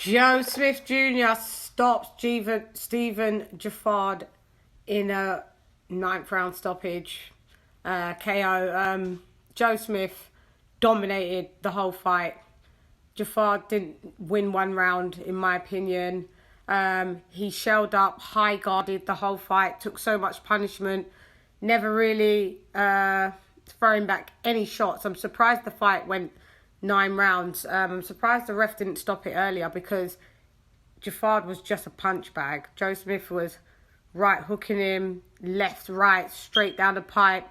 Joe Smith Jr. stops Stephen Geffrard in a 9th round stoppage. KO. Joe Smith dominated the whole fight. Geffrard didn't win 1 round, in my opinion. He shelled up, high guarded the whole fight, took so much punishment, never really throwing back any shots. I'm surprised the fight went 9 rounds. I'm surprised the ref didn't stop it earlier because Geffrard was just a punch bag. Joe Smith was right hooking him, left, right, straight down the pipe,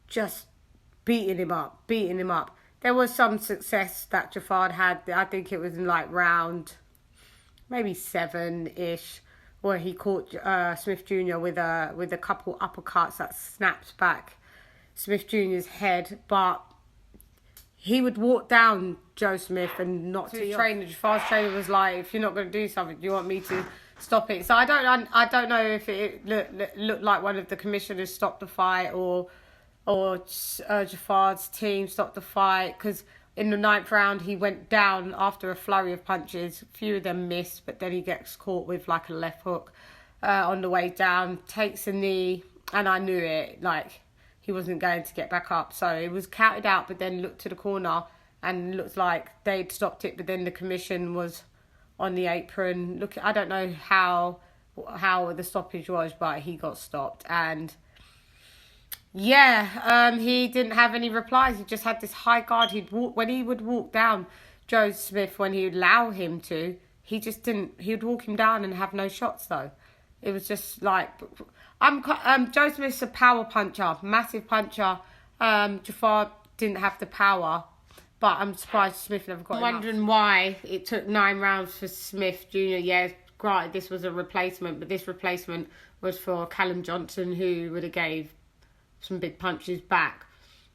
just beating him up. There was some success that Geffrard had. I think it was in like round maybe 7-ish, where he caught Smith Jr. with a couple uppercuts that snapped back Smith Jr.'s head, but he would walk down Joe Smith and not to train. The Geffrard's trainer was like, if you're not going to do something, do you want me to stop it? So I don't know if it looked like one of the commissioners stopped the fight or Geffrard's team stopped the fight, because in the 9th round he went down after a flurry of punches. A few of them missed, but then he gets caught with like a left hook on the way down, takes a knee, and I knew it, like he wasn't going to get back up. So it was counted out, but then looked to the corner and looked like they'd stopped it, but then the commission was on the apron. Look, I don't know how the stoppage was, but he got stopped. And yeah, he didn't have any replies. He just had this high guard. When he would walk down Joe Smith, when he would allow him to, he just didn't. He would walk him down and have no shots though. It was just like, Joe Smith's a power puncher, massive puncher. Geffrard didn't have the power, but I'm surprised Smith never got it. I'm wondering why it took 9 rounds for Smith Jr. Yeah, granted this was a replacement, but this replacement was for Callum Johnson, who would have gave some big punches back.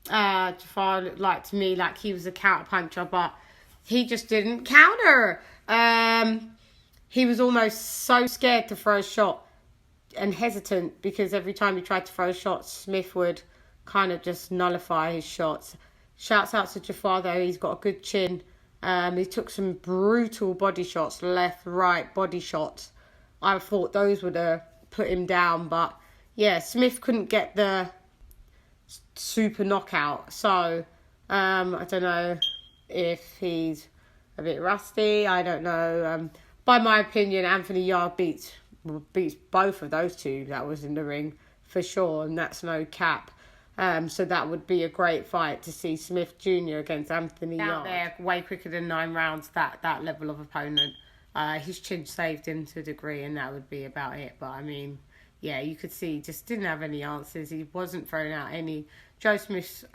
Geffrard looked like to me like he was a counter puncher, but he just didn't counter. He was almost so scared to throw a shot and hesitant, because every time he tried to throw a shot, Smith would kind of just nullify his shots. Shouts out to Geffrard though, he's got a good chin. He took some brutal body shots, left, right body shots. I thought those would have put him down, but yeah, Smith couldn't get the super knockout. So I don't know if he's a bit rusty. I don't know. By my opinion, Anthony Yarde beats both of those two that was in the ring for sure, and that's no cap. So that would be a great fight to see Smith Jr. against Anthony Yarde. Out there, way quicker than 9 rounds, that level of opponent. His chin saved him to a degree, and that would be about it. But I mean, yeah, you could see he just didn't have any answers. He wasn't throwing out any. Joe Smith's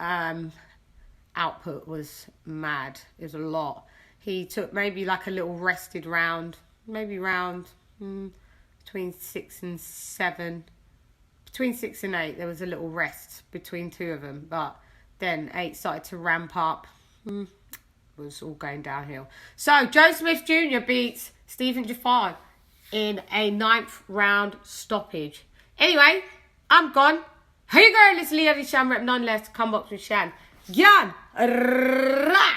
output was mad. It was a lot. He took maybe like a little rested round, maybe round between 6 and 7. Between 6 and 8, there was a little rest between 2 of them. But then 8 started to ramp up. It was all going downhill. So, Joe Smith Jr. beats Stephen Geffrard in a 9th round stoppage. Anyway, I'm gone. Here you go, this is LadyChann, rep nonetheless. Come box with Shan. Yan! Rah!